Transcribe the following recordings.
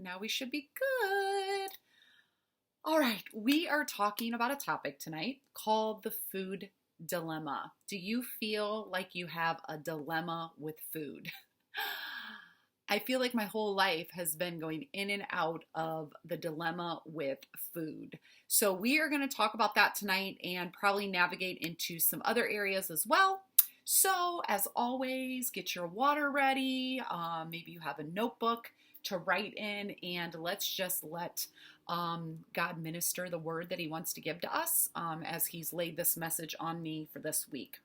Now we should be good. All right, we are talking about a topic tonight called the food dilemma. Do you feel like you have a dilemma with food? I feel like my whole life has been going in and out of the dilemma with food. So, we are going to talk about that tonight and probably navigate into some other areas as well. So, as always, get your water ready. Maybe you have a notebook to write in, and let's just let God minister the word that He wants to give to us as He's laid this message on me for this week.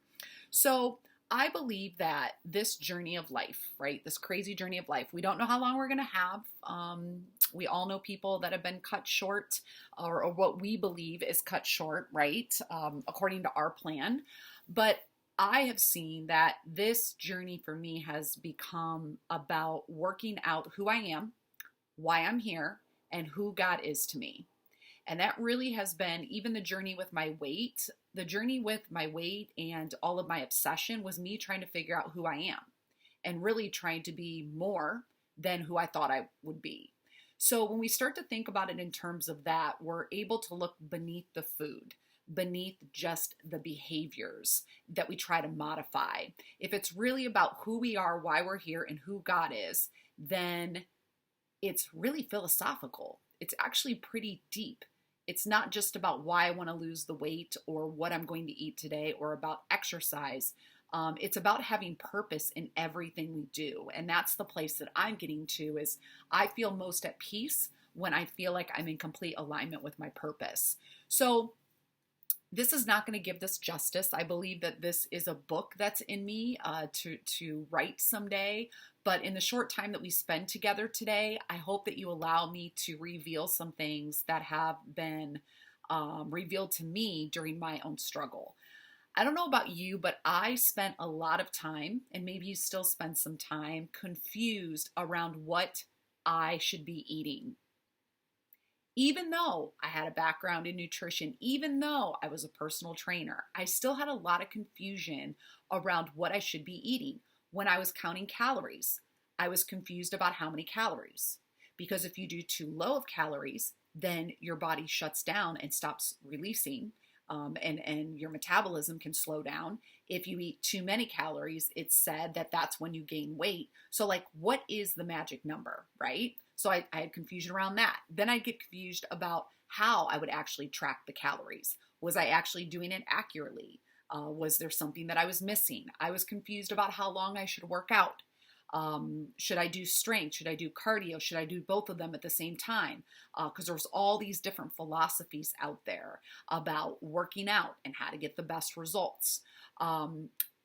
So, I believe that this journey of life, right, this crazy journey of life, we don't know how long we're going to have. We all know people that have been cut short, or what we believe is cut short, right, according to our plan. But I have seen that this journey for me has become about working out who I am, why I'm here, and who God is to me. And that really has been even the journey with my weight. The journey with my weight and all of my obsession was me trying to figure out who I am and really trying to be more than who I thought I would be. So when we start to think about it in terms of that, we're able to look beneath the food, beneath just the behaviors that we try to modify. If it's really about who we are, why we're here, and who God is, then it's really philosophical. It's actually pretty deep. It's not just about why I want to lose the weight or what I'm going to eat today or about exercise. It's about having purpose in everything we do. And that's the place that I'm getting to is I feel most at peace when I feel like I'm in complete alignment with my purpose. So this is not going to give this justice. I believe that this is a book that's in me to write someday. But in the short time that we spend together today, I hope that you allow me to reveal some things that have been revealed to me during my own struggle. I don't know about you, but I spent a lot of time, and maybe you still spend some time, confused around what I should be eating. Even though I had a background in nutrition, even though I was a personal trainer, I still had a lot of confusion around what I should be eating. When I was counting calories, I was confused about how many calories. Because if you do too low of calories, then your body shuts down and stops releasing, and your metabolism can slow down. If you eat too many calories, it's said that that's when you gain weight. So like, what is the magic number, right? So I had confusion around that. Then I'd get confused about how I would actually track the calories. Was I actually doing it accurately? Was there something that I was missing? I was confused about how long I should work out. Should I do strength? Should I do cardio? Should I do both of them at the same time? Because there's all these different philosophies out there about working out and how to get the best results.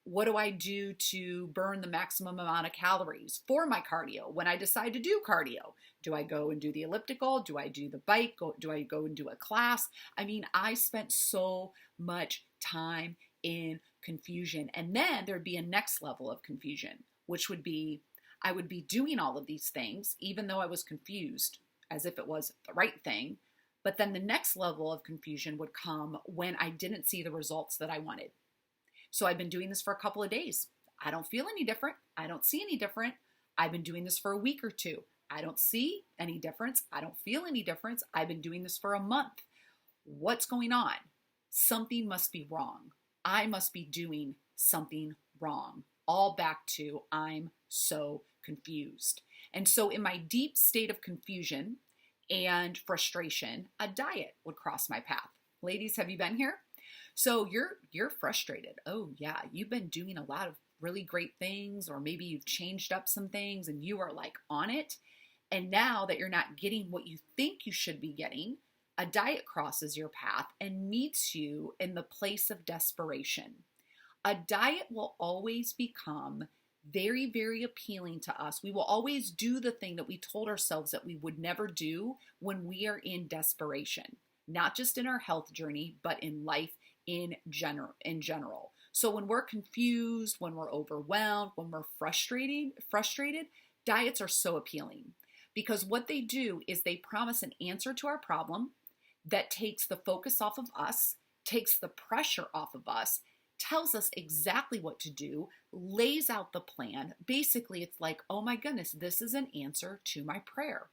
What do I do to burn the maximum amount of calories for my cardio? When I decide to do cardio, do I go and do the elliptical? Do I do the bike? Do I go and do a class? I mean, I spent so much time in confusion. And then there'd be a next level of confusion, which would be I would be doing all of these things, even though I was confused as if it was the right thing. But then the next level of confusion would come when I didn't see the results that I wanted. So I've been doing this for a couple of days. I don't feel any different. I don't see any different. I've been doing this for a week or two. I don't see any difference. I don't feel any difference. I've been doing this for a month. What's going on? Something must be wrong. I must be doing something wrong. All back to I'm so confused. And so in my deep state of confusion and frustration, a diet would cross my path. Ladies, have you been here? So you're frustrated. Oh yeah, you've been doing a lot of really great things, or maybe you've changed up some things and you are like on it. And now that you're not getting what you think you should be getting, a diet crosses your path and meets you in the place of desperation. A diet will always become very, very appealing to us. We will always do the thing that we told ourselves that we would never do when we are in desperation, not just in our health journey, but in life in general. So when we're confused, when we're overwhelmed, when we're frustrated, diets are so appealing because what they do is they promise an answer to our problem that takes the focus off of us, takes the pressure off of us, tells us exactly what to do, lays out the plan. Basically, it's like, oh my goodness, this is an answer to my prayer.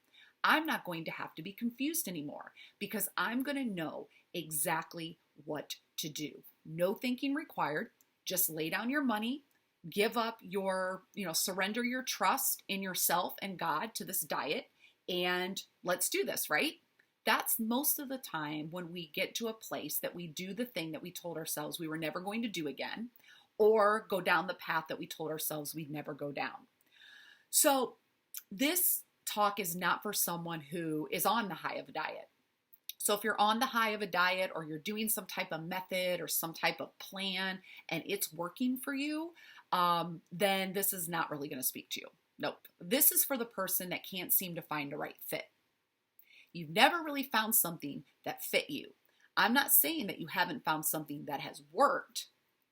I'm not going to have to be confused anymore because I'm going to know exactly what to do. No thinking required. Just lay down your money, give up your, surrender your trust in yourself and God to this diet, and let's do this, right? That's most of the time when we get to a place that we do the thing that we told ourselves we were never going to do again, or go down the path that we told ourselves we'd never go down. So this talk is not for someone who is on the high of a diet. So if you're on the high of a diet, or you're doing some type of method or some type of plan and it's working for you, then this is not really going to speak to you. Nope. This is for the person that can't seem to find a right fit. You've never really found something that fit you. I'm not saying that you haven't found something that has worked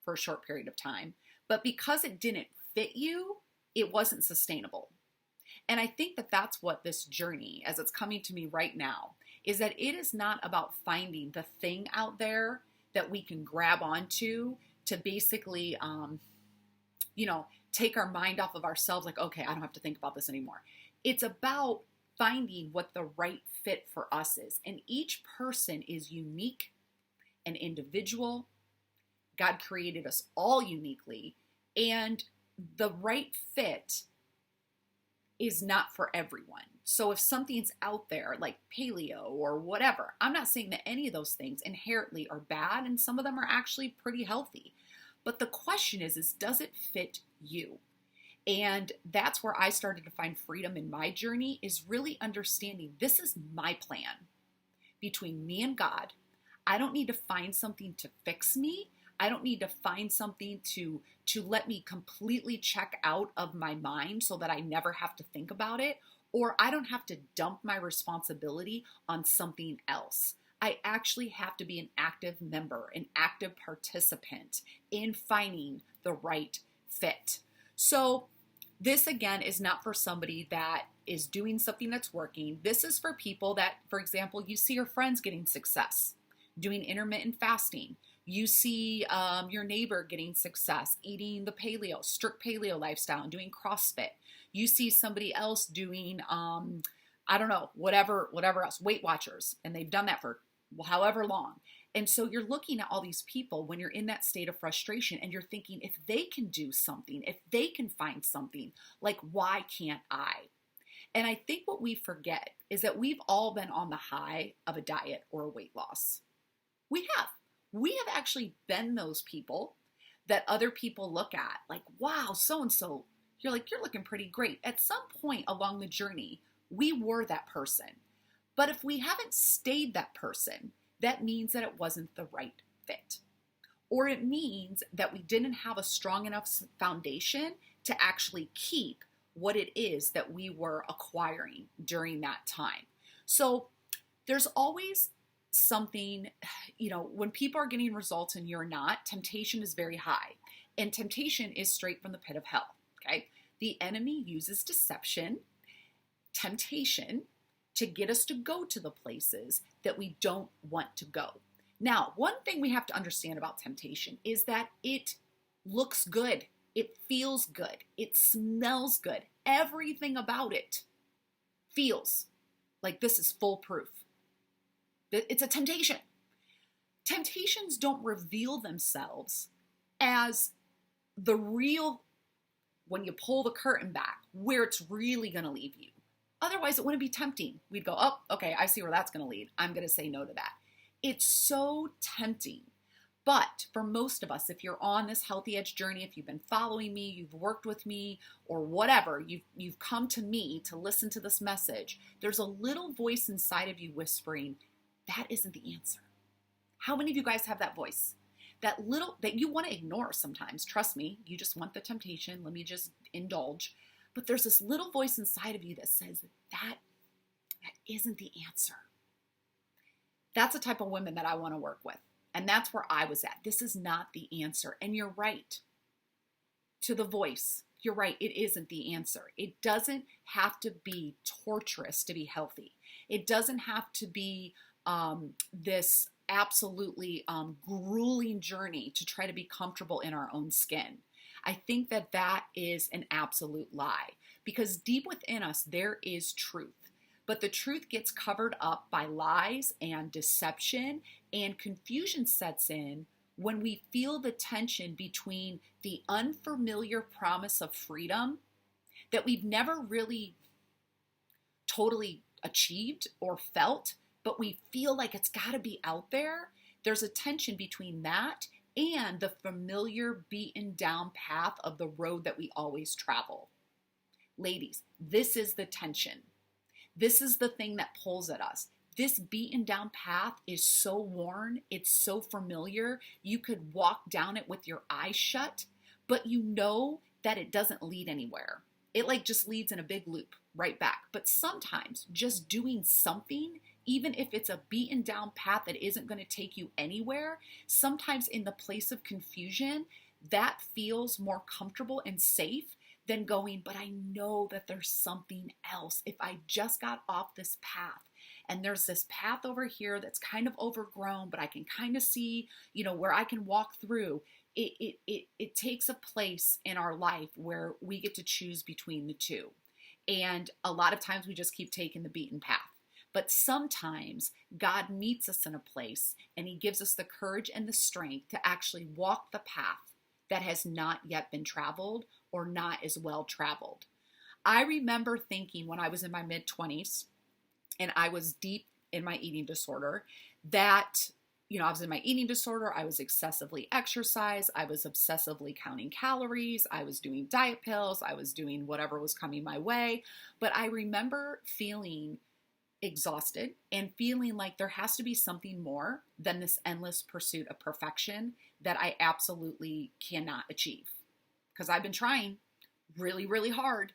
for a short period of time, but because it didn't fit you, it wasn't sustainable. And I think that that's what this journey, as it's coming to me right now, is that it is not about finding the thing out there that we can grab onto to basically, take our mind off of ourselves. Like, okay, I don't have to think about this anymore. It's about finding what the right fit for us is. And each person is unique and individual. God created us all uniquely, and the right fit is not for everyone. So if something's out there like paleo or whatever, I'm not saying that any of those things inherently are bad, and some of them are actually pretty healthy. But the question is does it fit you? And that's where I started to find freedom in my journey, is really understanding this is my plan between me and God. I don't need to find something to fix me. I don't need to find something to let me completely check out of my mind so that I never have to think about it, or I don't have to dump my responsibility on something else. I actually have to be an active member, an active participant in finding the right fit. So this, again, is not for somebody that is doing something that's working. This is for people that, for example, you see your friends getting success, doing intermittent fasting. You see your neighbor getting success, eating the strict paleo lifestyle, and doing CrossFit. You see somebody else doing, whatever else, Weight Watchers, and they've done that for however long. And so you're looking at all these people when you're in that state of frustration, and you're thinking, if they can do something, if they can find something, like, why can't I? And I think what we forget is that we've all been on the high of a diet or a weight loss. We have actually been those people that other people look at like, wow, so-and-so, you're looking pretty great. At some point along the journey, we were that person. But if we haven't stayed that person, that means that it wasn't the right fit. Or it means that we didn't have a strong enough foundation to actually keep what it is that we were acquiring during that time. So there's always something, when people are getting results and you're not, temptation is very high. And temptation is straight from the pit of hell, okay? The enemy uses deception, temptation, to get us to go to the places that we don't want to go. Now, one thing we have to understand about temptation is that it looks good, it feels good, it smells good. Everything about it feels like this is foolproof. It's a temptation. Temptations don't reveal themselves as the real, when you pull the curtain back, where it's really going to leave you. Otherwise, it wouldn't be tempting. We'd go, oh, okay, I see where that's going to lead. I'm going to say no to that. It's so tempting. But for most of us, if you're on this healthy edge journey, if you've been following me, you've worked with me, or whatever, you've come to me to listen to this message, there's a little voice inside of you whispering, that isn't the answer. How many of you guys have that voice? That you want to ignore sometimes. Trust me, you just want the temptation. Let me just indulge. But there's this little voice inside of you that says, that isn't the answer. That's the type of women that I want to work with. And that's where I was at. This is not the answer. And you're right. To the voice, you're right. It isn't the answer. It doesn't have to be torturous to be healthy. It doesn't have to be this absolutely grueling journey to try to be comfortable in our own skin. I think that is an absolute lie, because deep within us, there is truth. But the truth gets covered up by lies and deception, and confusion sets in when we feel the tension between the unfamiliar promise of freedom that we've never really totally achieved or felt, but we feel like it's got to be out there. There's a tension between that and the familiar beaten down path of the road that we always travel. Ladies, this is the tension. This is the thing that pulls at us. This beaten down path is so worn, it's so familiar, you could walk down it with your eyes shut, but you know that it doesn't lead anywhere. It like just leads in a big loop right back. But sometimes just doing something, even if it's a beaten down path that isn't going to take you anywhere, sometimes in the place of confusion, that feels more comfortable and safe than going, but I know that there's something else. If I just got off this path, and there's this path over here that's kind of overgrown, but I can kind of see, where I can walk through. It takes a place in our life where we get to choose between the two. And a lot of times we just keep taking the beaten path. But sometimes God meets us in a place and he gives us the courage and the strength to actually walk the path that has not yet been traveled or not as well traveled. I remember thinking when I was in my mid-20s and I was deep in my eating disorder that, I was in my eating disorder, I was excessively exercised, I was obsessively counting calories, I was doing diet pills, I was doing whatever was coming my way. But I remember feeling exhausted and feeling like there has to be something more than this endless pursuit of perfection that I absolutely cannot achieve. Because I've been trying really, really hard.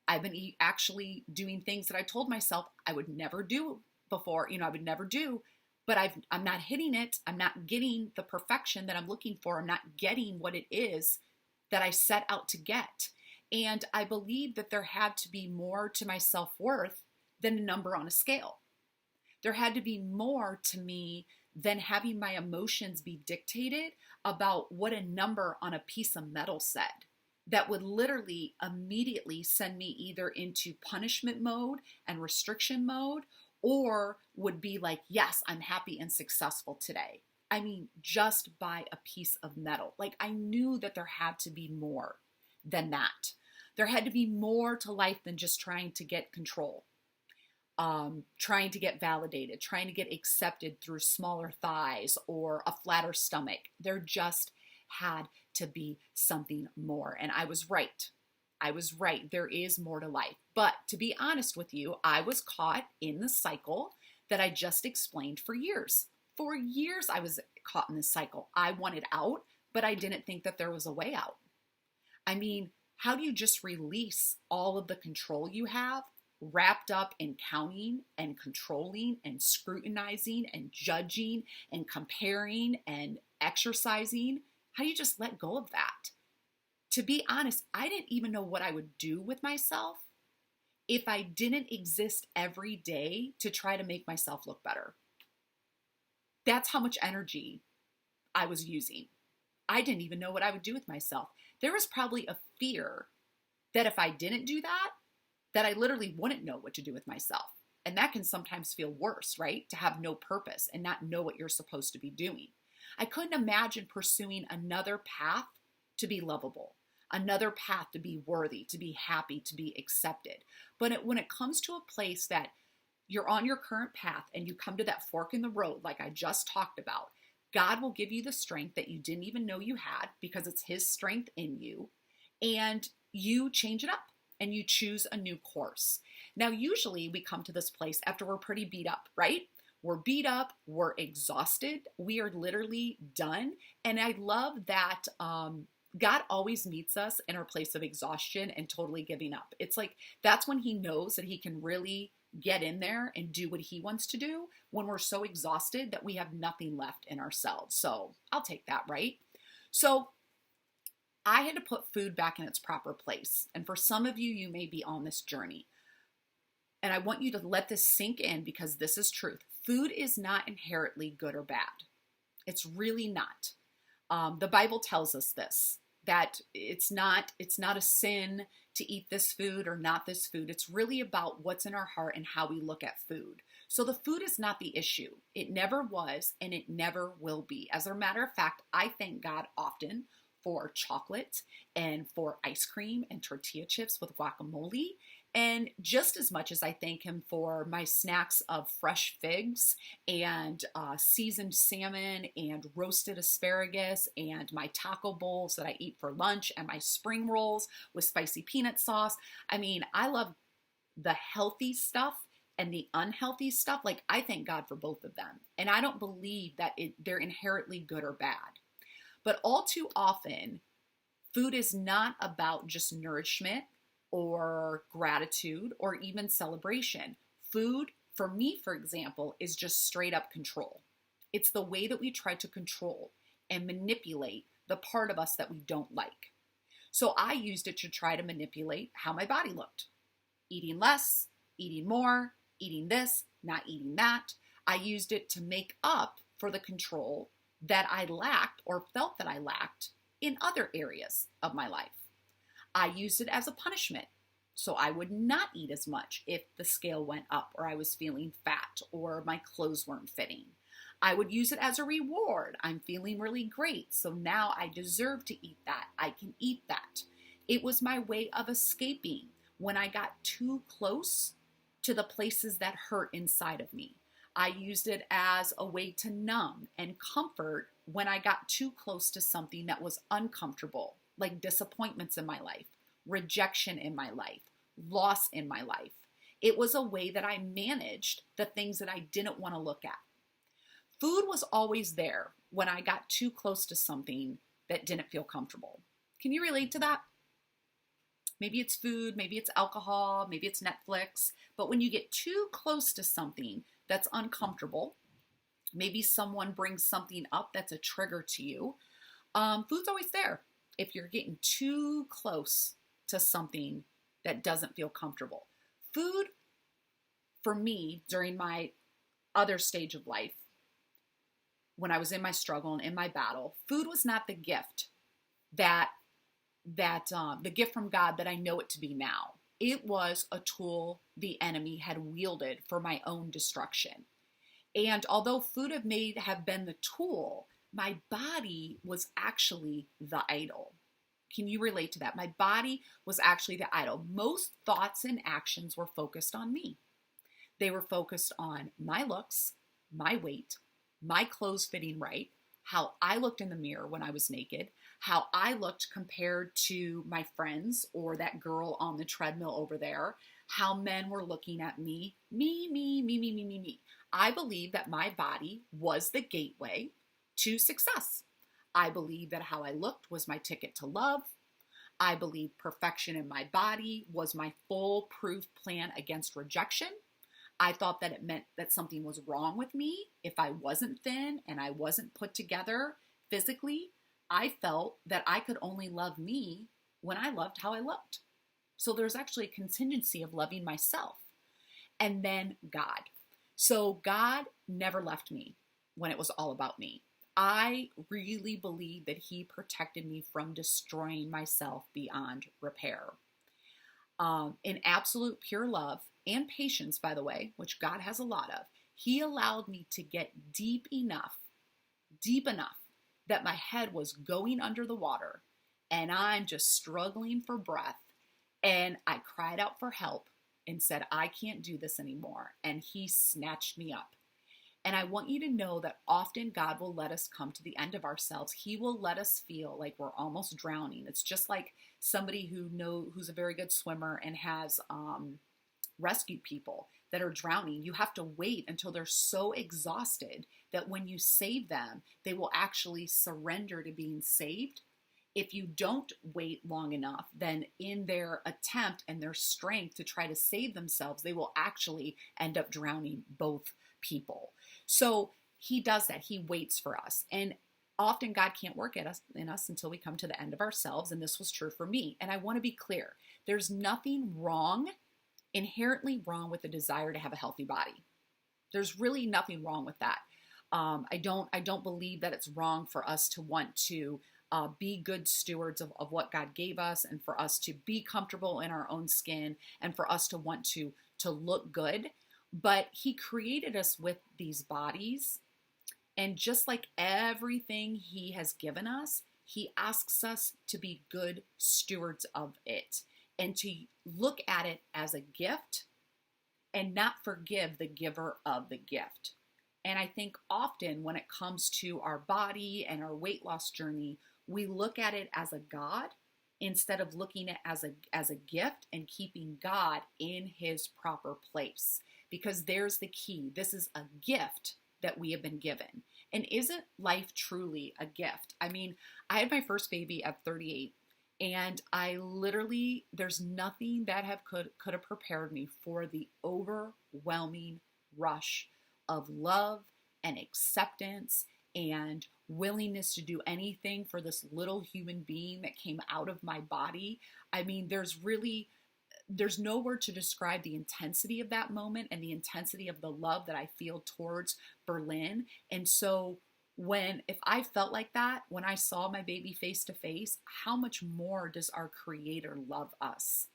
I've been actually doing things that I told myself I would never do before, I would never do, but I'm not hitting it. I'm not getting the perfection that I'm looking for. I'm not getting what it is that I set out to get. And I believe that there had to be more to my self-worth than a number on a scale. There had to be more to me than having my emotions be dictated about what a number on a piece of metal said. That would literally immediately send me either into punishment mode and restriction mode, or would be like, yes, I'm happy and successful today. I mean, just by a piece of metal. Like I knew that there had to be more than that. There had to be more to life than just trying to get control, trying to get validated, trying to get accepted through smaller thighs or a flatter stomach. There just had to be something more. And I was right. There is more to life. But to be honest with you, I was caught in the cycle that I just explained for years. For years, I was caught in this cycle. I wanted out, but I didn't think that there was a way out. I mean, how do you just release all of the control you have wrapped up in counting and controlling and scrutinizing and judging and comparing and exercising? How do you just let go of that? To be honest, I didn't even know what I would do with myself if I didn't exist every day to try to make myself look better. That's how much energy I was using. I didn't even know what I would do with myself. There was probably a fear that if I didn't do that, that I literally wouldn't know what to do with myself. And that can sometimes feel worse, right? To have no purpose and not know what you're supposed to be doing. I couldn't imagine pursuing another path to be lovable, another path to be worthy, to be happy, to be accepted. But when it comes to a place that you're on your current path and you come to that fork in the road, like I just talked about, God will give you the strength that you didn't even know you had because it's his strength in you, and you change it up and you choose a new course. Now, usually we come to this place after we're pretty beat up, right? We're beat up, we're exhausted, we are literally done. And I love that God always meets us in our place of exhaustion and totally giving up. It's like that's when he knows that he can really get in there and do what he wants to do when we're so exhausted that we have nothing left in ourselves. So I'll take that, right? So I had to put food back in its proper place. And for some of you, you may be on this journey. And I want you to let this sink in because this is truth. Food is not inherently good or bad. It's really not. The Bible tells us this, that it's not a sin to eat this food or not this food. It's really about what's in our heart and how we look at food. So the food is not the issue. It never was, and it never will be. As a matter of fact, I thank God often for chocolate and for ice cream and tortilla chips with guacamole. And just as much as I thank him for my snacks of fresh figs and seasoned salmon and roasted asparagus and my taco bowls that I eat for lunch and my spring rolls with spicy peanut sauce. I mean, I love the healthy stuff and the unhealthy stuff. Like, I thank God for both of them. And I don't believe that they're inherently good or bad. But all too often, food is not about just nourishment or gratitude or even celebration. Food, for me, for example, is just straight up control. It's the way that we try to control and manipulate the part of us that we don't like. So I used it to try to manipulate how my body looked. Eating less, eating more, eating this, not eating that. I used it to make up for the control that I lacked or felt that I lacked in other areas of my life. I used it as a punishment. So I would not eat as much if the scale went up or I was feeling fat or my clothes weren't fitting. I would use it as a reward. I'm feeling really great, so now I deserve to eat that. I can eat that. It was my way of escaping when I got too close to the places that hurt inside of me. I used it as a way to numb and comfort when I got too close to something that was uncomfortable, like disappointments in my life, rejection in my life, loss in my life. It was a way that I managed the things that I didn't want to look at. Food was always there when I got too close to something that didn't feel comfortable. Can you relate to that? Maybe it's food, maybe it's alcohol, maybe it's Netflix, but when you get too close to something that's uncomfortable, maybe someone brings something up that's a trigger to you, food's always there if you're getting too close to something that doesn't feel comfortable. Food, for me, during my other stage of life, when I was in my struggle and in my battle, food was not the gift the gift from God that I know it to be now. It was a tool the enemy had wielded for my own destruction. And although food have been the tool, my body was actually the idol. Can you relate to that? My body was actually the idol. Most thoughts and actions were focused on me. They were focused on my looks, my weight, my clothes fitting right, how I looked in the mirror when I was naked, how I looked compared to my friends or that girl on the treadmill over there, how men were looking at me, me. I believe that my body was the gateway to success. I believe that how I looked was my ticket to love. I believe perfection in my body was my foolproof plan against rejection. I thought that it meant that something was wrong with me if I wasn't thin and I wasn't put together physically. I felt that I could only love me when I loved how I looked. So there's actually a contingency of loving myself. And then God. So God never left me when it was all about me. I really believe that He protected me from destroying myself beyond repair. In absolute pure love and patience, by the way, which God has a lot of, He allowed me to get deep enough that my head was going under the water and I'm just struggling for breath. And I cried out for help and said, I can't do this anymore. And He snatched me up. And I want you to know that often God will let us come to the end of ourselves. He will let us feel like we're almost drowning. It's just like somebody who's a very good swimmer and has rescued people that are drowning. You have to wait until they're so exhausted that when you save them, they will actually surrender to being saved. If you don't wait long enough, then in their attempt and their strength to try to save themselves, they will actually end up drowning both people. So He does that. He waits for us. And often God can't work in us until we come to the end of ourselves. And this was true for me. And I want to be clear. There's nothing inherently wrong with the desire to have a healthy body. There's really nothing wrong with that. I don't believe that it's wrong for us to want to be good stewards of what God gave us, and for us to be comfortable in our own skin, and for us to want to look good. But he created us with these bodies, and just like everything he has given us, he asks us to be good stewards of it and to look at it as a gift and not forgive the giver of the gift. And I think often when it comes to our body and our weight loss journey, we look at it as a God instead of looking at it as a gift and keeping God in his proper place. Because there's the key. This is a gift that we have been given. And isn't life truly a gift? I mean, I had my first baby at 38, and I literally, there's nothing that could have prepared me for the overwhelming rush of love and acceptance and willingness to do anything for this little human being that came out of my body. I mean, there's no word to describe the intensity of that moment and the intensity of the love that I feel towards Berlin. And so if I felt like that, when I saw my baby face to face, how much more does our Creator love us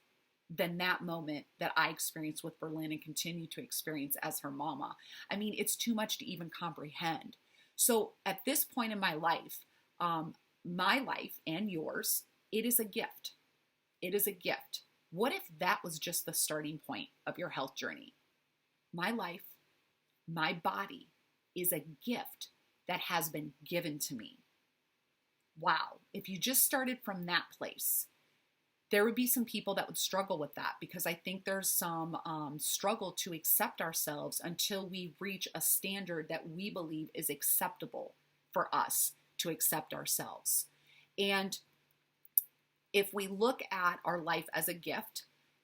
than that moment that I experienced with Berlin and continue to experience as her mama? I mean, it's too much to even comprehend. So at this point in my life and yours, it is a gift. It is a gift. What if that was just the starting point of your health journey? My life, my body is a gift that has been given to me. Wow. If you just started from that place, there would be some people that would struggle with that, because I think there's some struggle to accept ourselves until we reach a standard that we believe is acceptable for us to accept ourselves. And if we look at our life as a gift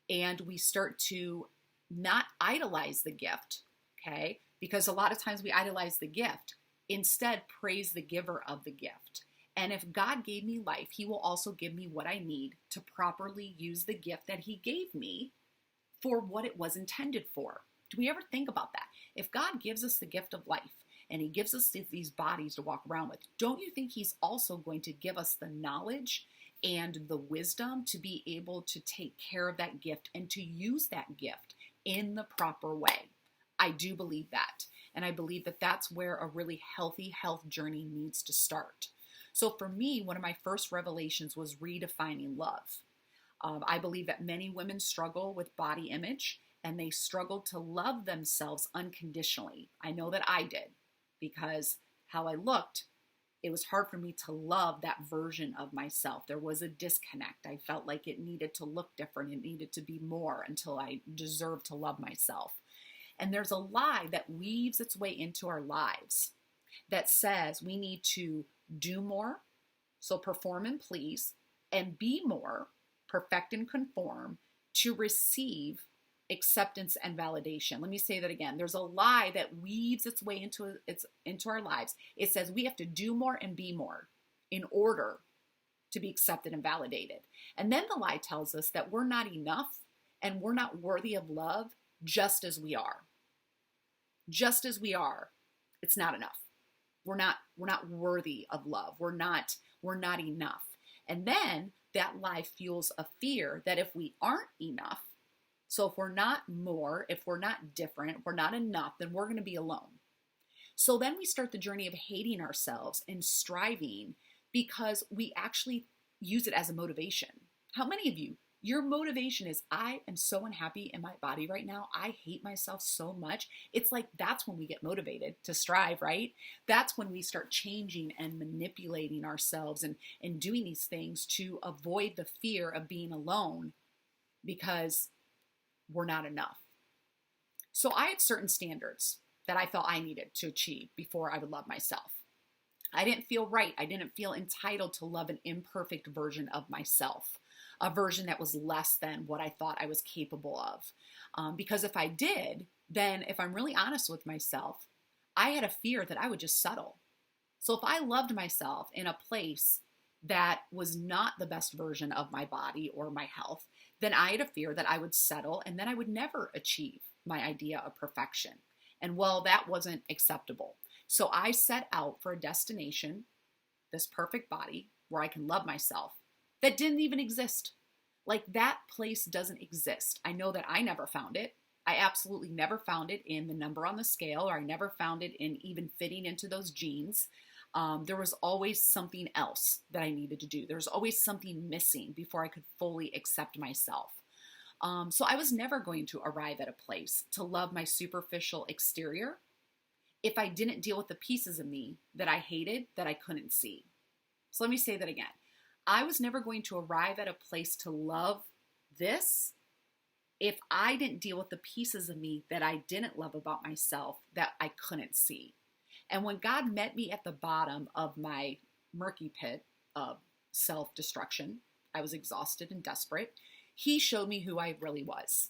and we start to not idolize the gift, okay, because a lot of times we idolize the gift, instead praise the giver of the gift. And if God gave me life, he will also give me what I need to properly use the gift that he gave me for what it was intended for. Do we ever think about that? If God gives us the gift of life and he gives us these bodies to walk around with, don't you think he's also going to give us the knowledge and the wisdom to be able to take care of that gift and to use that gift in the proper way? I do believe that. And I believe that that's where a really healthy health journey needs to start. So for me, one of my first revelations was redefining love. I believe that many women struggle with body image and they struggle to love themselves unconditionally. I know that I did, because how I looked, it was hard for me to love that version of myself. There was a disconnect. I felt like it needed to look different. It needed to be more until I deserved to love myself. And there's a lie that weaves its way into our lives that says we need to do more, so perform and please, and be more, perfect and conform, to receive acceptance and validation. Let me say that again. There's a lie that weaves its way into our lives. It says we have to do more and be more in order to be accepted and validated. And then the lie tells us that we're not enough and we're not worthy of love just as we are. Just as we are, it's not enough. We're not worthy of love. We're not enough. And then that lie fuels a fear that if we aren't enough, so if we're not more, if we're not different, if we're not enough, then we're going to be alone. So then we start the journey of hating ourselves and striving because we actually use it as a motivation. How many of you, your motivation is, I am so unhappy in my body right now. I hate myself so much. It's like that's when we get motivated to strive, right? That's when we start changing and manipulating ourselves and doing these things to avoid the fear of being alone because we're not enough. So I had certain standards that I felt I needed to achieve before I would love myself. I didn't feel right. I didn't feel entitled to love an imperfect version of myself, a version that was less than what I thought I was capable of. Because if I did, then if I'm really honest with myself, I had a fear that I would just settle. So if I loved myself in a place that was not the best version of my body or my health, then I had a fear that I would settle and then I would never achieve my idea of perfection. And well, that wasn't acceptable. So I set out for a destination, this perfect body, where I can love myself that didn't even exist. Like that place doesn't exist. I know that I never found it. I absolutely never found it in the number on the scale, or I never found it in even fitting into those jeans. There was always something else that I needed to do. There was always something missing before I could fully accept myself. So I was never going to arrive at a place to love my superficial exterior if I didn't deal with the pieces of me that I hated, that I couldn't see. So let me say that again. I was never going to arrive at a place to love this if I didn't deal with the pieces of me that I didn't love about myself that I couldn't see. And when God met me at the bottom of my murky pit of self-destruction, I was exhausted and desperate. He showed me who I really was.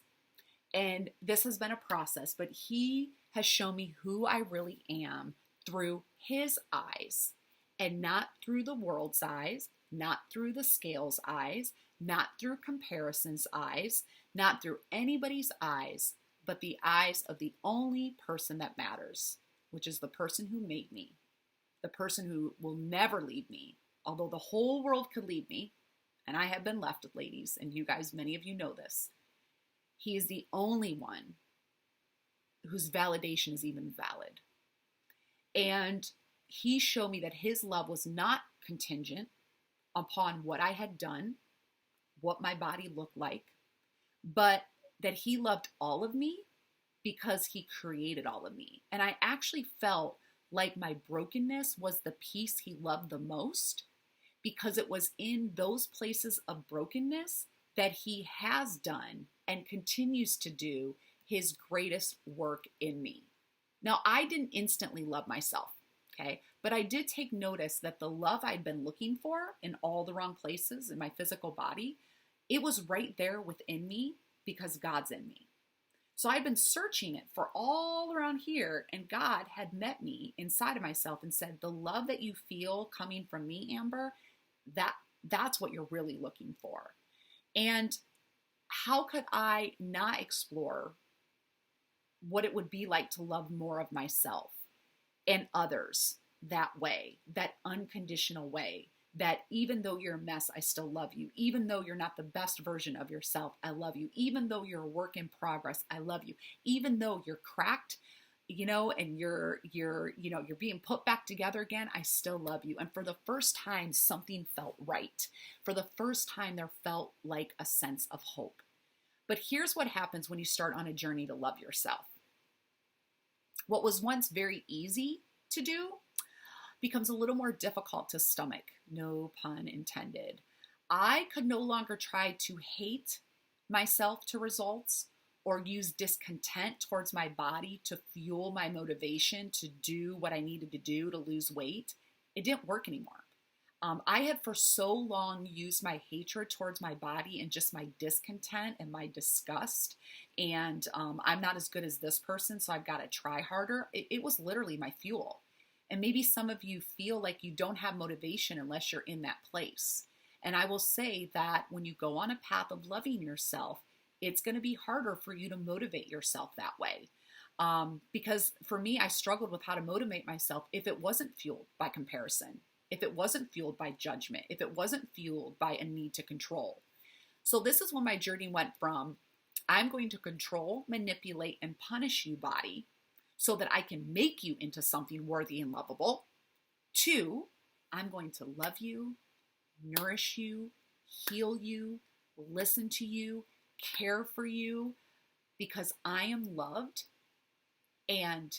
And this has been a process, but he has shown me who I really am through his eyes and not through the world's eyes, not through the scale's eyes, not through comparison's eyes, not through anybody's eyes, but the eyes of the only person that matters, which is the person who made me, the person who will never leave me. Although the whole world could leave me, and I have been left, ladies, and you guys, many of you know this, he is the only one whose validation is even valid. And he showed me that his love was not contingent upon what I had done, what my body looked like, but that he loved all of me because he created all of me. And I actually felt like my brokenness was the piece he loved the most, because it was in those places of brokenness that he has done and continues to do his greatest work in me. Now, I didn't instantly love myself, okay? But I did take notice that the love I'd been looking for in all the wrong places in my physical body, it was right there within me because God's in me. So I'd been searching it for all around here, and God had met me inside of myself and said, the love that you feel coming from me, Amber, that's what you're really looking for. And how could I not explore what it would be like to love more of myself and others that way, that unconditional way, that even though you're a mess, I still love you. Even though you're not the best version of yourself, I love you. Even though you're a work in progress, I love you. Even though you're cracked, and you're being put back together again, I still love you. And for the first time, something felt right. For the first time, there felt like a sense of hope. But here's what happens when you start on a journey to love yourself. What was once very easy to do becomes a little more difficult to stomach, no pun intended. I could no longer try to hate myself to results or use discontent towards my body to fuel my motivation to do what I needed to do to lose weight. It didn't work anymore. I had for so long used my hatred towards my body and just my discontent and my disgust. And I'm not as good as this person, so I've got to try harder. It was literally my fuel. And maybe some of you feel like you don't have motivation unless you're in that place. And I will say that when you go on a path of loving yourself, it's going to be harder for you to motivate yourself that way. Because for me, I struggled with how to motivate myself if it wasn't fueled by comparison, if it wasn't fueled by judgment, if it wasn't fueled by a need to control. So this is when my journey went from, I'm going to control, manipulate, and punish you, body, so that I can make you into something worthy and lovable, to, I'm going to love you, nourish you, heal you, listen to you, care for you, because I am loved. And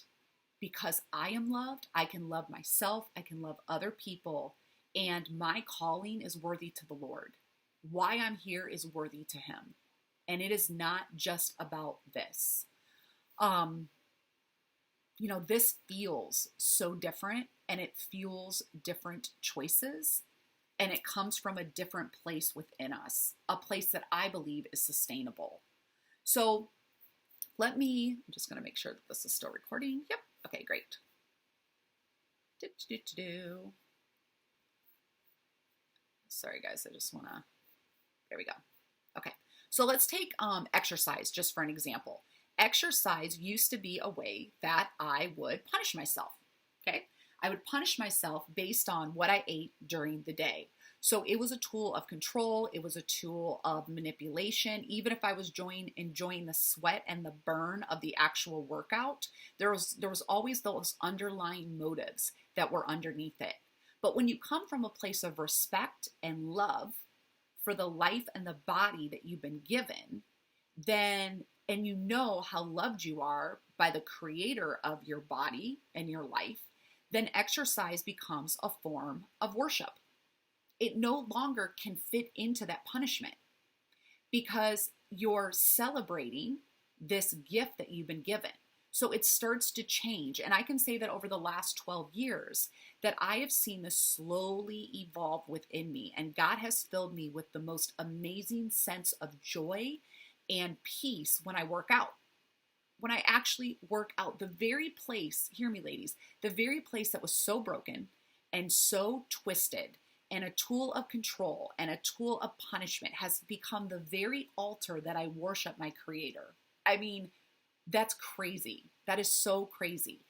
because I am loved, I can love myself, I can love other people, and my calling is worthy to the Lord. Why I'm here is worthy to him. And it is not just about this. This feels so different, and it fuels different choices, and it comes from a different place within us, a place that I believe is sustainable. So I'm just going to make sure that this is still recording. Yep. Okay, great. Sorry, guys. There we go. Okay. So let's take exercise just for an example. Exercise used to be a way that I would punish myself. Okay. I would punish myself based on what I ate during the day. So it was a tool of control. It was a tool of manipulation. Even if I was enjoying the sweat and the burn of the actual workout, there was always those underlying motives that were underneath it. But when you come from a place of respect and love for the life and the body that you've been given, then, and you know how loved you are by the creator of your body and your life, then exercise becomes a form of worship. It no longer can fit into that punishment because you're celebrating this gift that you've been given. So it starts to change. And I can say that over the last 12 years that I have seen this slowly evolve within me. And God has filled me with the most amazing sense of joy and peace when I work out. When I actually work out, the very place, hear me ladies, the very place that was so broken and so twisted and a tool of control and a tool of punishment has become the very altar that I worship my creator. I mean, that's crazy. That is so crazy.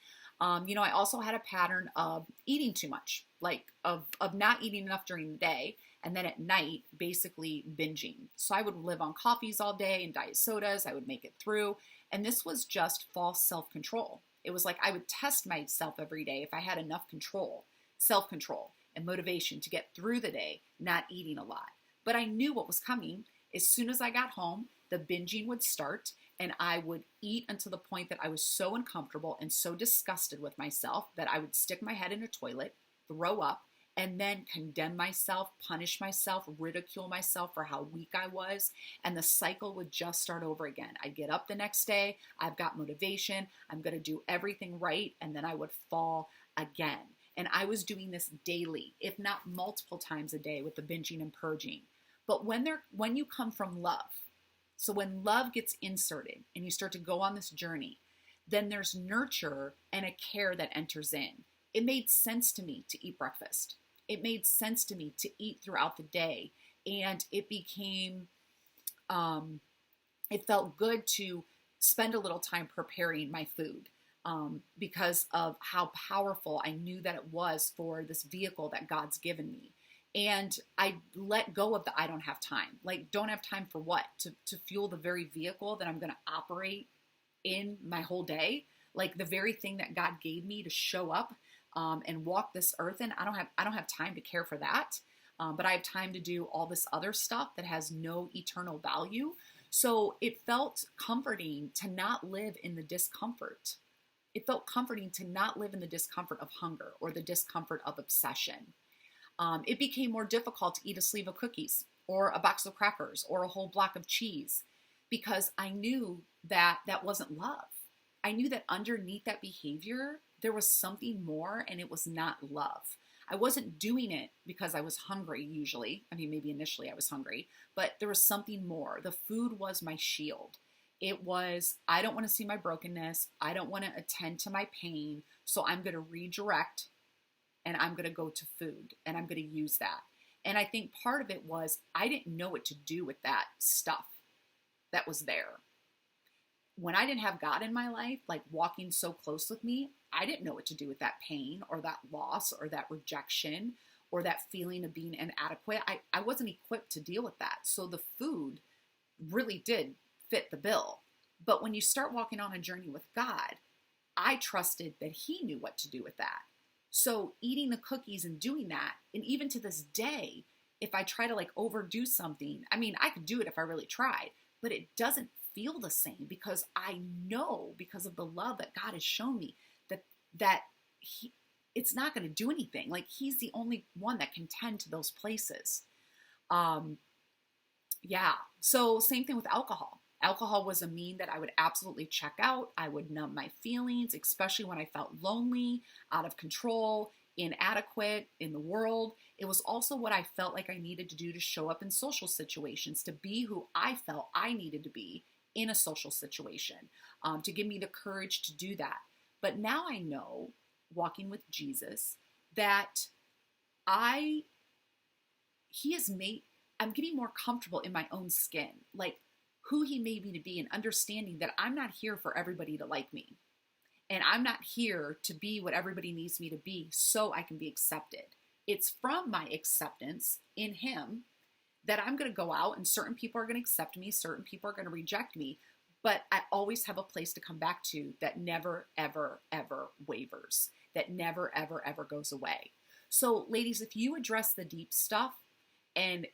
I also had a pattern of eating too much, like of not eating enough during the day. And then at night, basically binging. So I would live on coffees all day and diet sodas. I would make it through. And this was just false self-control. It was like I would test myself every day if I had enough control, self-control, and motivation to get through the day, not eating a lot. But I knew what was coming. As soon as I got home, the binging would start and I would eat until the point that I was so uncomfortable and so disgusted with myself that I would stick my head in a toilet, throw up, and then condemn myself, punish myself, ridicule myself for how weak I was. And the cycle would just start over again. I'd get up the next day. I've got motivation. I'm going to do everything right. And then I would fall again. And I was doing this daily, if not multiple times a day with the binging and purging. But when you come from love, so when love gets inserted and you start to go on this journey, then there's nurture and a care that enters in. It made sense to me to eat breakfast. It made sense to me to eat throughout the day. And it became, it felt good to spend a little time preparing my food. Because of how powerful I knew that it was for this vehicle that God's given me. And I let go of the I don't have time. Like, don't have time for what? To fuel the very vehicle that I'm going to operate in my whole day? Like the very thing that God gave me to show up and walk this earth in. I don't have time to care for that. But I have time to do all this other stuff that has no eternal value. So it felt comforting to not live in the discomfort. It felt comforting to not live in the discomfort of hunger or the discomfort of obsession. It became more difficult to eat a sleeve of cookies or a box of crackers or a whole block of cheese because I knew that that wasn't love. I knew that underneath that behavior, there was something more and it was not love. I wasn't doing it because I was hungry usually. I mean, maybe initially I was hungry, but there was something more. The food was my shield. It was, I don't want to see my brokenness. I don't want to attend to my pain. So I'm going to redirect and I'm going to go to food and I'm going to use that. And I think part of it was I didn't know what to do with that stuff that was there. When I didn't have God in my life, like walking so close with me, I didn't know what to do with that pain or that loss or that rejection or that feeling of being inadequate. I wasn't equipped to deal with that. So the food really did fit the bill. But when you start walking on a journey with God, I trusted that He knew what to do with that. So eating the cookies and doing that, and even to this day, if I try to like overdo something, I mean, I could do it if I really tried, but it doesn't feel the same because I know because of the love that God has shown me that it's not going to do anything. Like He's the only one that can tend to those places. Yeah. So same thing with alcohol. Alcohol was a mean that I would absolutely check out. I would numb my feelings, especially when I felt lonely, out of control, inadequate in the world. It was also what I felt like I needed to do to show up in social situations, to be who I felt I needed to be in a social situation, to give me the courage to do that. But now I know, walking with Jesus, that I'm getting more comfortable in my own skin, like who He made me to be, and understanding that I'm not here for everybody to like me. And I'm not here to be what everybody needs me to be so I can be accepted. It's from my acceptance in him that I'm going to go out and certain people are going to accept me, certain people are going to reject me, but I always have a place to come back to that never, ever, ever wavers, that never, ever, ever goes away. So ladies, if you address the deep stuff and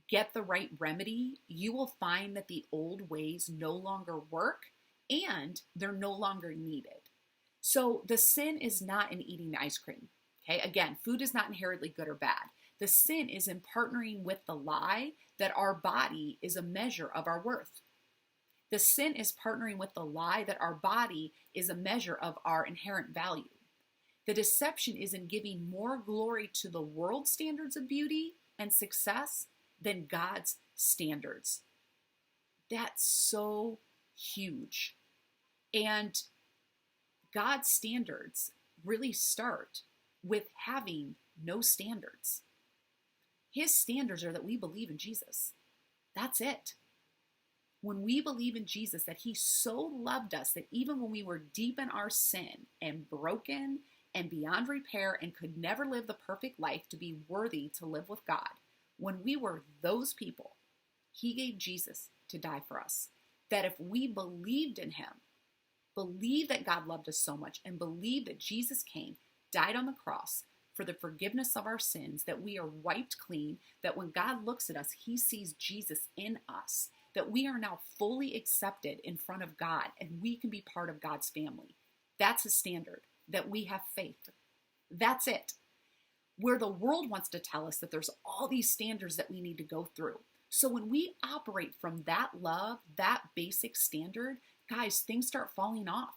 get the right remedy, you will find that the old ways no longer work and they're no longer needed. So the sin is not in eating ice cream. Okay, again, food is not inherently good or bad. The sin is in partnering with the lie that our body is a measure of our worth. The sin is partnering with the lie that our body is a measure of our inherent value. The deception is in giving more glory to the world's standards of beauty and success than God's standards. That's so huge. And God's standards really start with having no standards. His standards are that we believe in Jesus. That's it. When we believe in Jesus, that he so loved us that even when we were deep in our sin and broken and beyond repair and could never live the perfect life to be worthy to live with God, when we were those people, he gave Jesus to die for us. That if we believed in him, believed that God loved us so much, and believed that Jesus came, died on the cross for the forgiveness of our sins, that we are wiped clean, that when God looks at us, he sees Jesus in us, that we are now fully accepted in front of God and we can be part of God's family. That's a standard, that we have faith. That's it. Where the world wants to tell us that there's all these standards that we need to go through. So when we operate from that love, that basic standard, guys, things start falling off.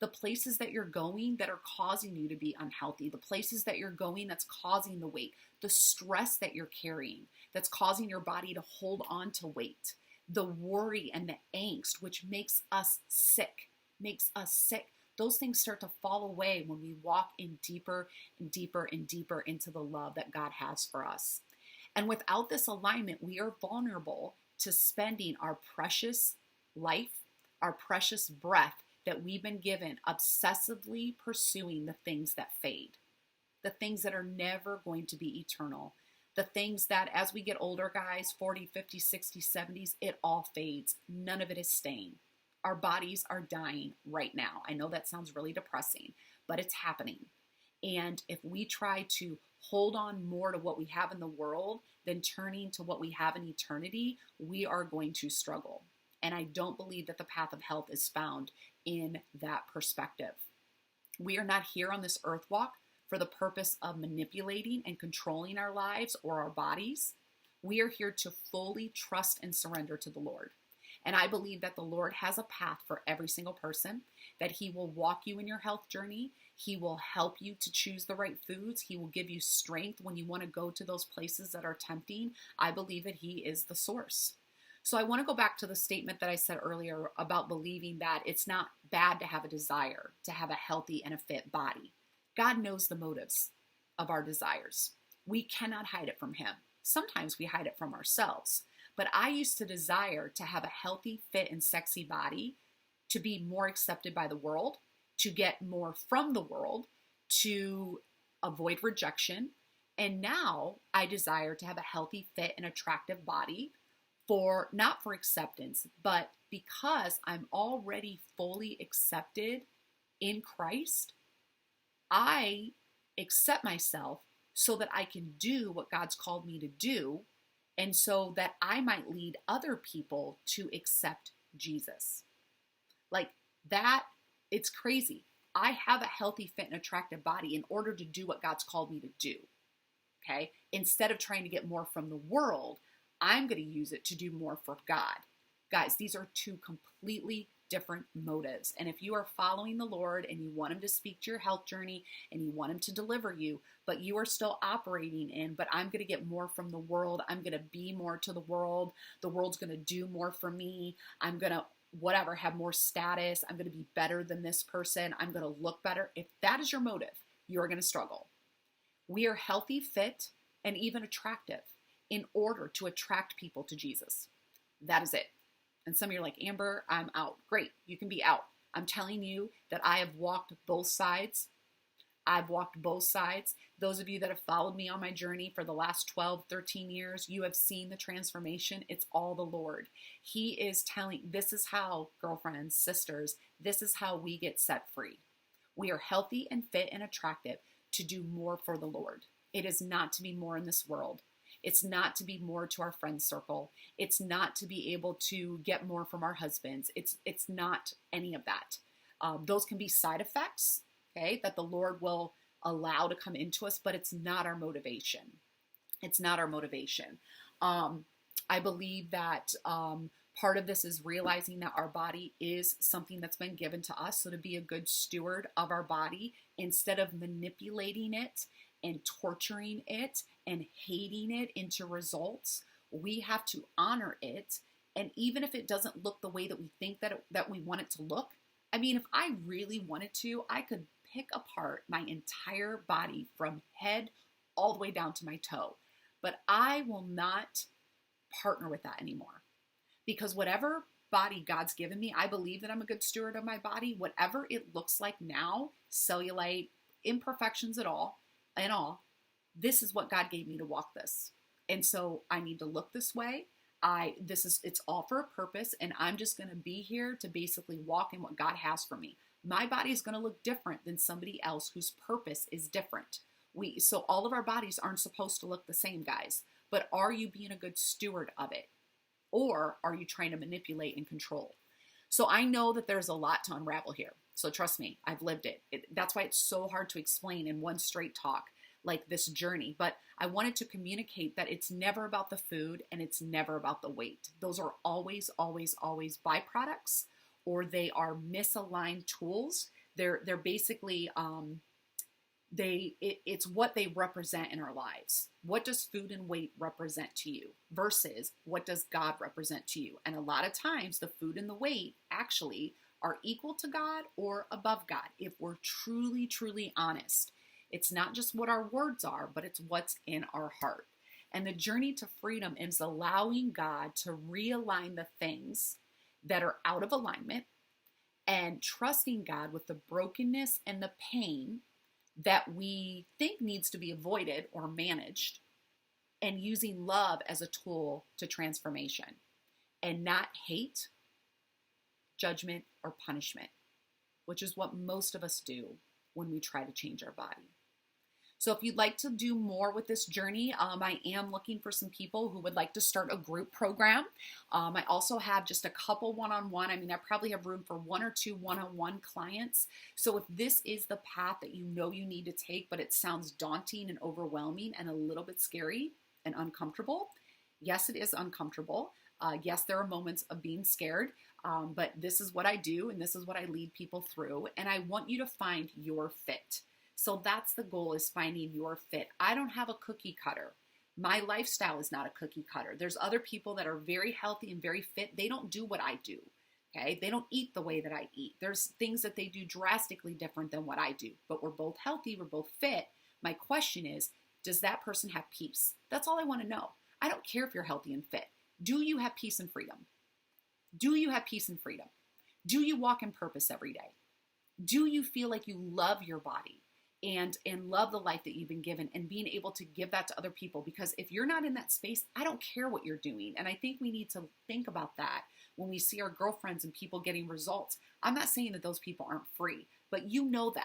The places that you're going that are causing you to be unhealthy, the places that you're going that's causing the weight, the stress that you're carrying that's causing your body to hold on to weight, the worry and the angst, which makes us sick. Those things start to fall away when we walk in deeper and deeper and deeper into the love that God has for us. And without this alignment, we are vulnerable to spending our precious life, our precious breath that we've been given, obsessively pursuing the things that fade, the things that are never going to be eternal, the things that as we get older, guys, 40, 50, 60, 70s, it all fades. None of it is staying. Our bodies are dying right now. I know that sounds really depressing, but it's happening. And if we try to hold on more to what we have in the world than turning to what we have in eternity, we are going to struggle. And I don't believe that the path of health is found in that perspective. We are not here on this earth walk for the purpose of manipulating and controlling our lives or our bodies. We are here to fully trust and surrender to the Lord. And I believe that the Lord has a path for every single person, that he will walk you in your health journey. He will help you to choose the right foods. He will give you strength when you want to go to those places that are tempting. I believe that he is the source. So I want to go back to the statement that I said earlier about believing that it's not bad to have a desire to have a healthy and a fit body. God knows the motives of our desires. We cannot hide it from him. Sometimes we hide it from ourselves. But I used to desire to have a healthy, fit, and sexy body, to be more accepted by the world, to get more from the world, to avoid rejection. And now I desire to have a healthy, fit, and attractive body for not for acceptance, but because I'm already fully accepted in Christ, I accept myself so that I can do what God's called me to do, and so that I might lead other people to accept Jesus. Like that, it's crazy. I have a healthy, fit, and attractive body in order to do what God's called me to do. Okay? Instead of trying to get more from the world, I'm going to use it to do more for God. Guys, these are two completely different motives. And if you are following the Lord and you want him to speak to your health journey and you want him to deliver you, but you are still operating in, but I'm going to get more from the world. I'm going to be more to the world. The world's going to do more for me. I'm going to whatever, have more status. I'm going to be better than this person. I'm going to look better. If that is your motive, you're going to struggle. We are healthy, fit, and even attractive in order to attract people to Jesus. That is it. And some of you are like, Amber, I'm out. Great, you can be out. I'm telling you that I have walked both sides I've walked both sides. Those of you that have followed me on my journey for the last 12, 13 years, you have seen the transformation. It's all the Lord. He is telling, this is how, girlfriends, sisters, this is how we get set free. We are healthy and fit and attractive to do more for the Lord. It is not to be more in this world. It's not to be more to our friend circle. It's not to be able to get more from our husbands. It's not any of that. Those can be side effects, okay, that the Lord will allow to come into us, but it's not our motivation. It's not our motivation. I believe that part of this is realizing that our body is something that's been given to us. So to be a good steward of our body, instead of manipulating it and torturing it and hating it into results, we have to honor it. And even if it doesn't look the way that we think that we want it to look, I mean, if I really wanted to, I could pick apart my entire body from head all the way down to my toe. But I will not partner with that anymore. Because whatever body God's given me, I believe that I'm a good steward of my body. Whatever it looks like now, cellulite, imperfections at all, and all, this is what God gave me to walk this. And so I need to look this way. It's all for a purpose, and I'm just going to be here to basically walk in what God has for me. My body is going to look different than somebody else whose purpose is different. So all of our bodies aren't supposed to look the same, guys. But are you being a good steward of it? Or are you trying to manipulate and control? So I know that there's a lot to unravel here. So trust me, I've lived it. That's why it's so hard to explain in one straight talk, like this journey. But I wanted to communicate that it's never about the food and it's never about the weight. Those are always, always, always byproducts, or they are misaligned tools. They're basically, it's what they represent in our lives. What does food and weight represent to you versus what does God represent to you? And a lot of times the food and the weight actually are equal to God or above God. If we're truly, truly honest, it's not just what our words are, but it's what's in our heart. And the journey to freedom is allowing God to realign the things that are out of alignment and trusting God with the brokenness and the pain that we think needs to be avoided or managed, and using love as a tool to transformation and not hate, judgment, or punishment, which is what most of us do when we try to change our body. So if you'd like to do more with this journey, I am looking for some people who would like to start a group program. I also have just a couple one-on-one. I mean, I probably have room for 1 or 2 one-on-one clients. So if this is the path that you know you need to take, but it sounds daunting and overwhelming and a little bit scary and uncomfortable, yes, it is uncomfortable. Yes, there are moments of being scared, but this is what I do and this is what I lead people through. And I want you to find your fit. So that's the goal, is finding your fit. I don't have a cookie cutter. My lifestyle is not a cookie cutter. There's other people that are very healthy and very fit. They don't do what I do, okay? They don't eat the way that I eat. There's things that they do drastically different than what I do, but we're both healthy, we're both fit. My question is, does that person have peace? That's all I want to know. I don't care if you're healthy and fit. Do you have peace and freedom? Do you have peace and freedom? Do you walk in purpose every day? Do you feel like you love your body? And love the life that you've been given and being able to give that to other people? Because if you're not in that space, I don't care what you're doing. And I think we need to think about that when we see our girlfriends and people getting results. I'm not saying that those people aren't free, but you know them.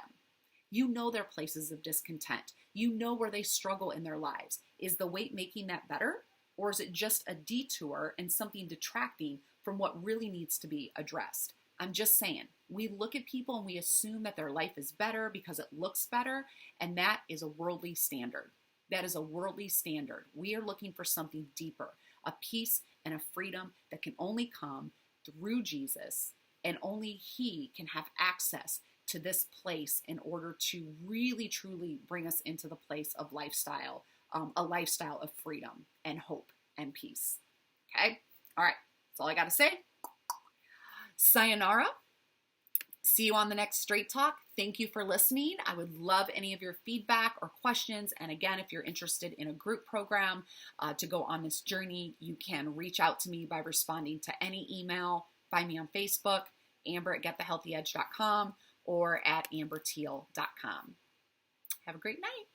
You know their places of discontent. You know where they struggle in their lives. Is the weight making that better? Or is it just a detour and something detracting from what really needs to be addressed? I'm just saying, we look at people and we assume that their life is better because it looks better, and that is a worldly standard. That is a worldly standard. We are looking for something deeper, a peace and a freedom that can only come through Jesus, and only He can have access to this place in order to really, truly bring us into the place of lifestyle, a lifestyle of freedom and hope and peace. Okay? All right. That's all I got to say. Sayonara. See you on the next Straight Talk. Thank you for listening. I would love any of your feedback or questions. And again, if you're interested in a group program to go on this journey, you can reach out to me by responding to any email. Find me on Facebook, Amber at getthehealthyedge.com, or at amberteal.com. Have a great night.